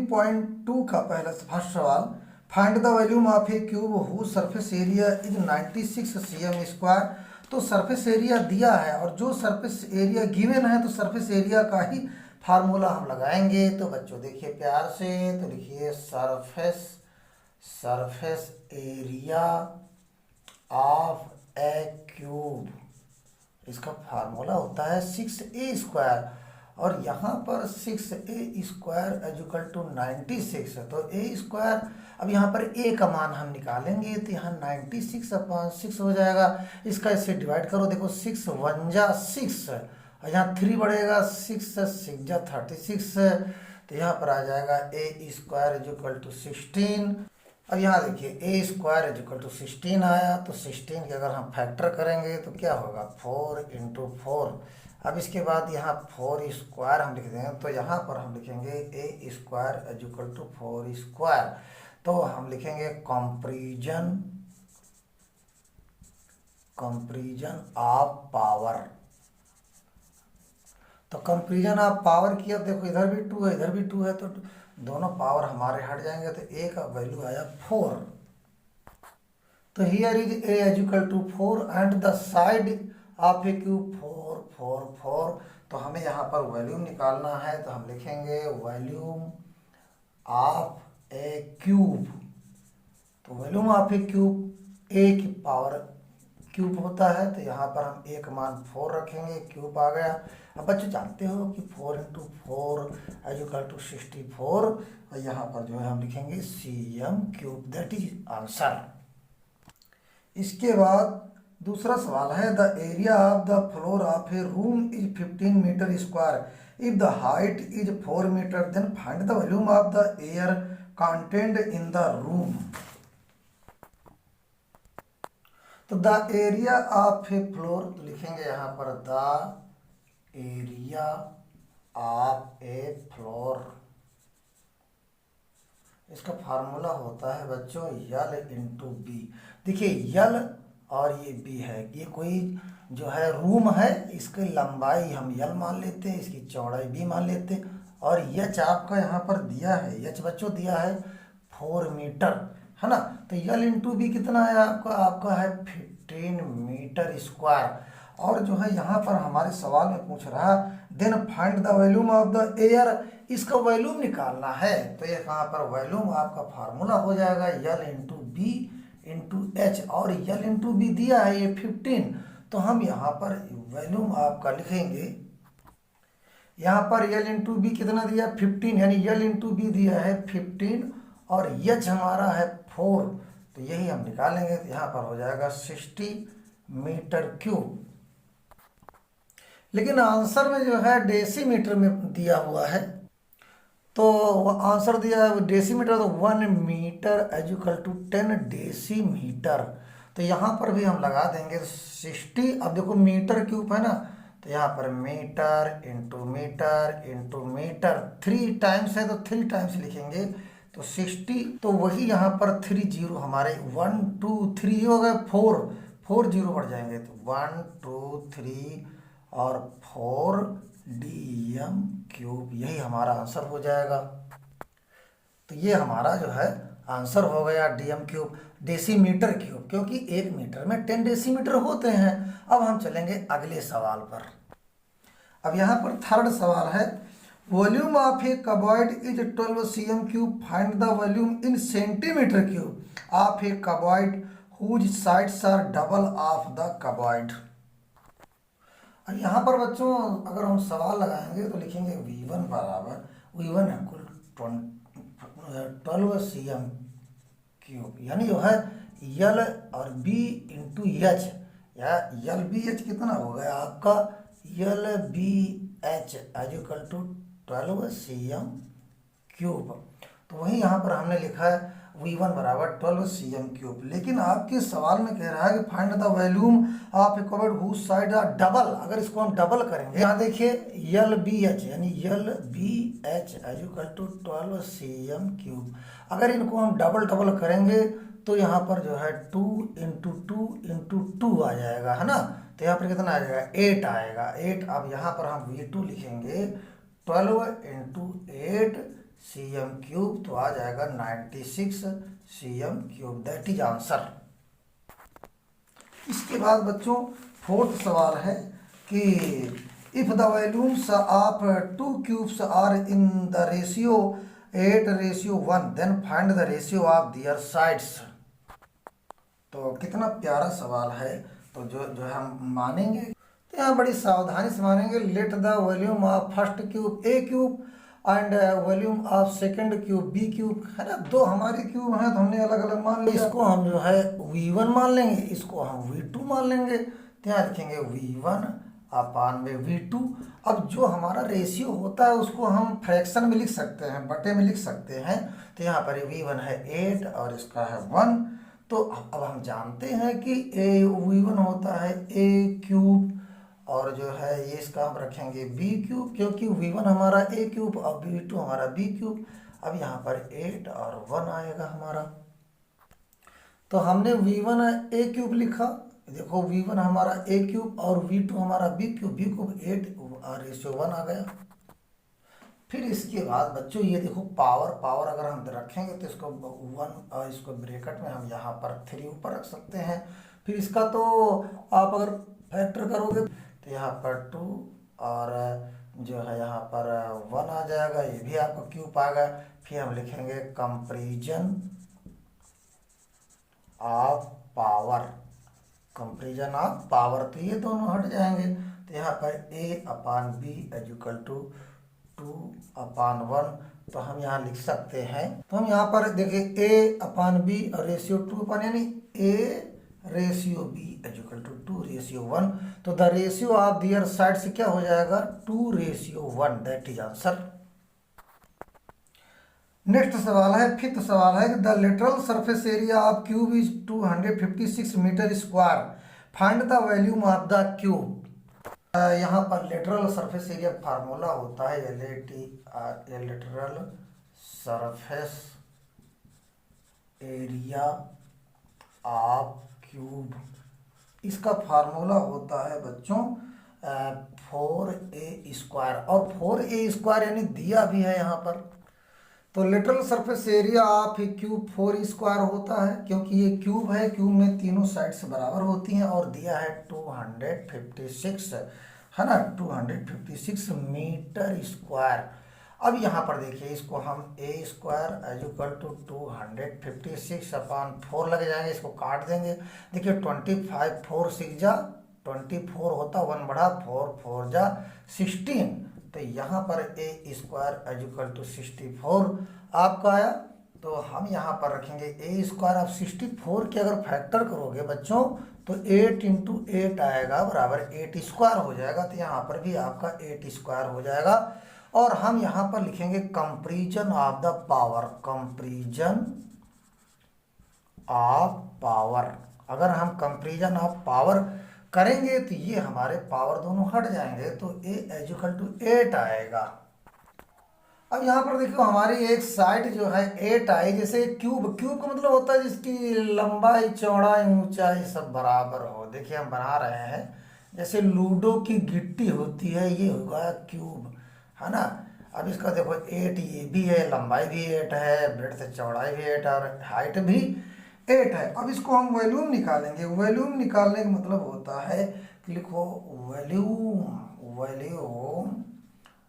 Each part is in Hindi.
3.2 का पहला फर्स्ट सवाल, find the volume of a cube whose surface area is 96 cm square. तो सरफेस एरिया दिया है और जो सरफेस एरिया गिवन है तो सरफेस एरिया का ही फार्मूला हम लगाएंगे। तो बच्चों देखिए प्यार से, तो लिखिए surface area of a cube, इसका फार्मूला होता है 6a स्क्वायर और यहाँ पर 6a स्क्वायर इक्वल टू 96 है। तो a स्क्वायर, अब यहाँ पर a का मान हम निकालेंगे तो यहाँ 96/6 हो जाएगा। इसका इससे डिवाइड करो, देखो 6 1 जा 6 और यहाँ 3 बढ़ेगा, 6 6 जा 36, तो यहाँ पर आ जाएगा a स्क्वायर इक्वल टू 16। अब यहाँ देखिए ए स्क्वायर इक्वल टू 16 आया, तो 16 के अगर हम फैक्टर करेंगे तो क्या होगा 4 × 4। अब इसके बाद यहाँ 4 स्क्वायर हम लिख देंगे, तो यहाँ पर हम लिखेंगे ए स्क्वायर इक्वल टू 4 स्क्वायर। तो हम लिखेंगे कंपैरिजन ऑफ पावर। तो कंपैरिजन ऑफ पावर किया, देखो इधर भी 2 है इधर भी 2 है, तो दोनों पावर हमारे हट जाएंगे, तो ए का वैल्यू आया 4। तो here is A equal to 4 and the side of a cube 4 4 4। तो हमें यहाँ पर वॉल्यूम निकालना है, तो हम लिखेंगे वॉल्यूम ऑफ ए क्यूब। तो वॉल्यूम ऑफ ए क्यूब ए की पावर क्यूब होता है, तो यहाँ पर हम एक मान 4 रखेंगे, क्यूब आ गया। अब बच्चों जानते हो कि 4 × 4 इक्वल टू 64 और यहाँ पर जो है हम लिखेंगे cm3, दैट इज आंसर। इसके बाद दूसरा सवाल है, the area of the floor of a room is 15 metre square, if the height is 4 metre, then find the volume of the air content in the room. तो the area of a floor, तो लिखेंगे यहाँ पर the area of a floor, इसका फार्मूला होता है बच्चों यल इंटू बी। देखिए यल और ये बी है, ये कोई जो है रूम है, इसकी लंबाई हम यल मान लेते हैं, इसकी चौड़ाई बी मान लेते हैं, और यच आपका यहाँ पर दिया है, यच बच्चों दिया है 4 मीटर, है ना। तो यल इंटू बी कितना है आपका है 15 मीटर स्क्वायर। और जो है यहाँ पर हमारे सवाल में पूछ रहा है then find the volume of the air, इसका वॉल्यूम निकालना है। तो ये यहाँ पर वॉल्यूम आपका फार्मूला हो जाएगा L into B into H, और यल इंटू बी दिया है ये 15, तो हम यहाँ पर वॉल्यूम आपका लिखेंगे, यहाँ पर यल इंटू बी कितना दिया 15, यानी यल इंटू बी दिया है 15 और एच हमारा है 4, तो यही हम निकालेंगे, तो यहाँ पर हो जाएगा 60 मीटर क्यूब। लेकिन आंसर में जो है डेसीमीटर में दिया हुआ है, तो आंसर दिया है डेसीमीटर, तो 1 मीटर इक्वल टू 10 डेसीमीटर। तो यहाँ पर भी हम लगा देंगे 60। अब देखो मीटर क्यूब है ना, तो यहाँ पर metre into metre into metre 3 times है, तो 3 टाइम्स लिखेंगे, तो 60। तो वही यहाँ पर 3 जीरो हमारे 1 2 3 हो गए, 4 जीरो बढ़ जाएंगे, तो 1 2 3 और 4 dm क्यूब, यही हमारा आंसर हो जाएगा। तो ये हमारा जो है आंसर हो गया dm क्यूब, डेसीमीटर क्यूब, क्योंकि 1 मीटर में 10 डेसीमीटर होते हैं। अब हम चलेंगे अगले सवाल पर। अब यहाँ पर थर्ड सवाल है, volume of a cuboid is 12 cm cube, find the volume in centimetre cube of a cuboid whose sides are double of the cuboid. और यहाँ पर बच्चों अगर हम सवाल लगाएंगे तो लिखेंगे V1 बराबर V1 इक्वल 12 cm क्यूब, यानी जो है यल और बी इंटू एच, या यल बी एच कितना हो गया आपका L B H equal to 12 cm cube. तो वही यहाँ पर हमने लिखा है V1 बराबर 12 cm क्यूब। लेकिन आपके सवाल में कह रहा है कि find the volume of a cuboid whose side are double. अगर इसको हम डबल करेंगे, यहाँ देखिए यल बी एच, यानी L B H equal to 12 cm cube. अगर इनको हम डबल करेंगे तो यहाँ पर जो है 2 × 2 आ जाएगा, है ना। तो यहाँ पर कितना आ जाएगा 8 आएगा, 8। अब यहाँ पर हम V2 लिखेंगे 12 × 8 cm क्यूब, तो आ जाएगा 96 cm cube, that is answer. इसके बाद बच्चों फोर्थ सवाल है कि if the volumes of two cubes are in the ratio 8:1 then find the ratio of their sides. तो कितना प्यारा सवाल है। तो जो जो हम मानेंगे तो यहाँ बड़ी सावधानी से मानेंगे। Let the volume of first cube A cube and volume of second cube B cube, है ना। दो हमारे क्यूब हैं तो हमने अलग अलग मान लिया। इसको हम जो है v1 मान लेंगे, इसको हम v2 मान लेंगे। तो यहाँ लिखेंगे v1 अपान में v2। अब जो हमारा रेशियो होता है उसको हम फ्रैक्शन में लिख सकते हैं, बटे में लिख सकते हैं। तो यहाँ पर v1 है 8 और इसका है 1। तो अब हम जानते हैं कि v1 होता है a क्यूब और जो है ये इसका हम रखेंगे b क्यूब, क्योंकि v1 हमारा a क्यूब और v2 हमारा b क्यूब। अब यहाँ पर 8 और 1 आएगा हमारा। तो हमने v1 a क्यूब लिखा, देखो v1 हमारा a क्यूब और v2 हमारा b क्यूब, b क्यूब 8:1 आ गया। फिर इसके बाद बच्चों ये देखो पावर अगर हम रखेंगे तो इसको 1 और इसको ब्रैकेट में हम यहाँ पर 3 ऊपर रख सकते हैं। फिर इसका तो आप अगर फैक्टर करोगे तो यहाँ पर 2 और जो है यहाँ पर 1 आ जाएगा, ये भी आपका क्यूब आ गया। फिर हम लिखेंगे comparison of power, comparison of power, तो ये दोनों हट जाएंगे। तो यहाँ पर a upon b is equal to 2/1, तो हम यहाँ लिख सकते हैं। तो हम यहाँ पर देखिए a अपान b और रेशियो 2 यानी a ratio b is equal to 2:1। तो the ratio of their side से क्या हो जाएगा 2:1, दैट इज आंसर। नेक्स्ट सवाल है, फिफ्थ सवाल है, the lateral surface area of cube is 256 metre square, find the volume of the cube. यहाँ पर लेटरल सरफेस एरिया फार्मूला होता है LATR, lateral surface area of cube. इसका फार्मूला होता है बच्चों 4a² और 4a² यानी दिया भी है यहाँ पर। तो lateral surface area of cube 4a² होता है, क्योंकि ये क्यूब है, क्यूब में तीनों साइड्स बराबर होती हैं और दिया है 256, है ना, 256 मीटर स्क्वायर। अब यहाँ पर देखिए इसको हम a² इज इक्वल टू 256/4 लग जाएंगे, इसको काट देंगे। देखिए 25 4 6 जा 24 होता, 1 बढ़ा 4 4 जा 16। तो यहाँ पर a² इज इक्वल टू 64 आपका आया। तो हम यहाँ पर रखेंगे a² आप 64 के अगर फैक्टर करोगे बच्चों तो 8 × 8 आएगा बराबर 8² हो जाएगा। तो यहाँ पर भी आपका 8² हो जाएगा। और हम यहाँ पर लिखेंगे comparison of the power, comparison of power. अगर हम कंपैरिजन ऑफ पावर करेंगे तो ये हमारे पावर दोनों हट जाएंगे, तो a इज इक्वल टू 8 आएगा। अब यहाँ पर देखो हमारी एक साइड जो है 8 आई, जैसे क्यूब का मतलब होता है जिसकी लंबाई चौड़ाई ऊंचाई सब बराबर हो। देखिए हम बना रहे हैं जैसे लूडो की गिट्टी होती है, ये होगा क्यूब, है ना। अब इसका देखो 8 ये भी है, लंबाई भी 8 है, ब्रेड से चौड़ाई भी 8 और हाइट भी 8 है। अब इसको हम वॉल्यूम निकालेंगे। वॉल्यूम निकालने का मतलब होता है कि लिखो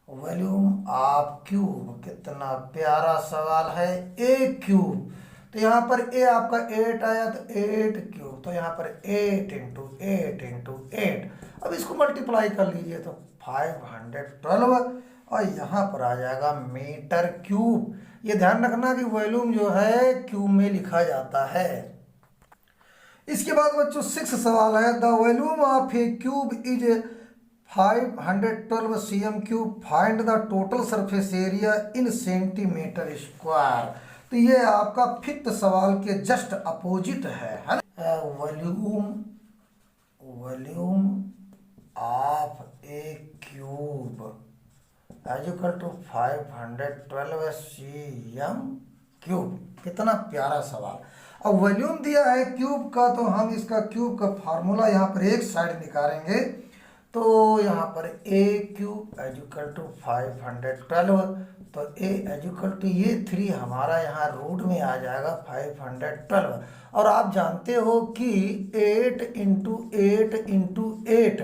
वॉल्यूम ऑफ क्यूब। कितना प्यारा सवाल है, a क्यूब। तो यहाँ पर a आपका 8 आया तो 8 क्यूब, तो यहाँ पर 8 × 8 × 8। अब इसको मल्टीप्लाई कर लीजिए तो 512 और यहाँ पर आ जाएगा मीटर क्यूब। ये ध्यान रखना कि वॉल्यूम जो है क्यूब में लिखा जाता है। इसके बाद बच्चों 6 सवाल है, the volume of a cube is 512 cm3, find the total surface area in centimetre square. तो ये आपका 5th सवाल के जस्ट अपोजिट है ना। Volume of a cube is equal to 512 cm3। कितना प्यारा सवाल। अब वॉल्यूम दिया है क्यूब का, तो हम इसका क्यूब का फार्मूला यहाँ पर एक साइड निकालेंगे तो यहाँ पर ए क्यूब एजुकल टू 512, तो ए एजुकल टू ये 3 हमारा यहाँ रूट में आ जाएगा 512। और आप जानते हो कि 8 इंटू 8 इंटू 8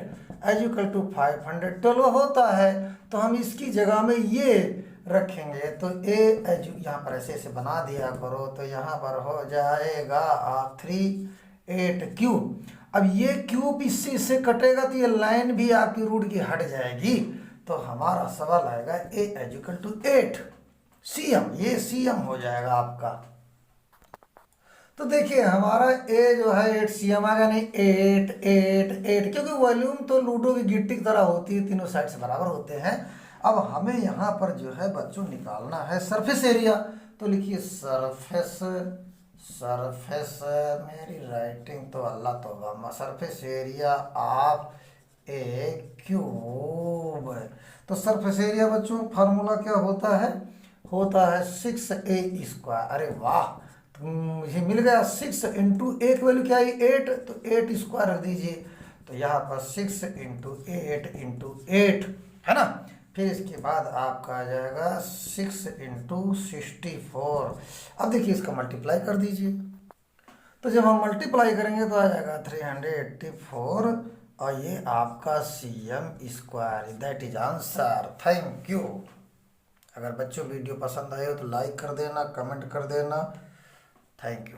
एजुकल टू 512 होता है, तो हम इसकी जगह में ये रखेंगे। तो ए एजू यहाँ पर ऐसे ऐसे बना दिया करो, तो यहाँ पर हो जाएगा आप 3 8 क्यूब। अब ये क्यूब इससे कटेगा तो ये लाइन भी आपकी रूट की हट जाएगी, तो हमारा सवाल आएगा ए एजुकल टू 8 सीएम, ये सीएम हो जाएगा आपका। तो देखिए हमारा ए जो है 8 सीएम आ गया, नहीं 8 8 8, क्योंकि वॉल्यूम तो लूडो की गिट्टी की तरह होती है, तीनों साइड से बराबर होते हैं। अब हमें यहाँ पर जो है बच्चों निकालना है सरफेस एरिया, तो लिखिए सरफेस, सरफेस, मेरी राइटिंग तो अल्लाह तौबा, surface area of a cube. तो सरफेस एरिया बच्चों फार्मूला क्या होता है, होता है 6a²। अरे वाह, तो मुझे मिल गया 6 इंटू ए की वैल्यू क्या है 8, तो 8² रख दीजिए। तो यहाँ पर 6 इंटू 8 इंटू 8 है ना। फिर इसके बाद आपका आ जाएगा 6 इंटू 64। अब देखिए इसका मल्टीप्लाई कर दीजिए, तो जब हम मल्टीप्लाई करेंगे तो आ जाएगा 384, और ये आपका CM², that is answer. Thank you. अगर बच्चों वीडियो पसंद आए हो तो लाइक कर देना, कमेंट कर देना। Thank you.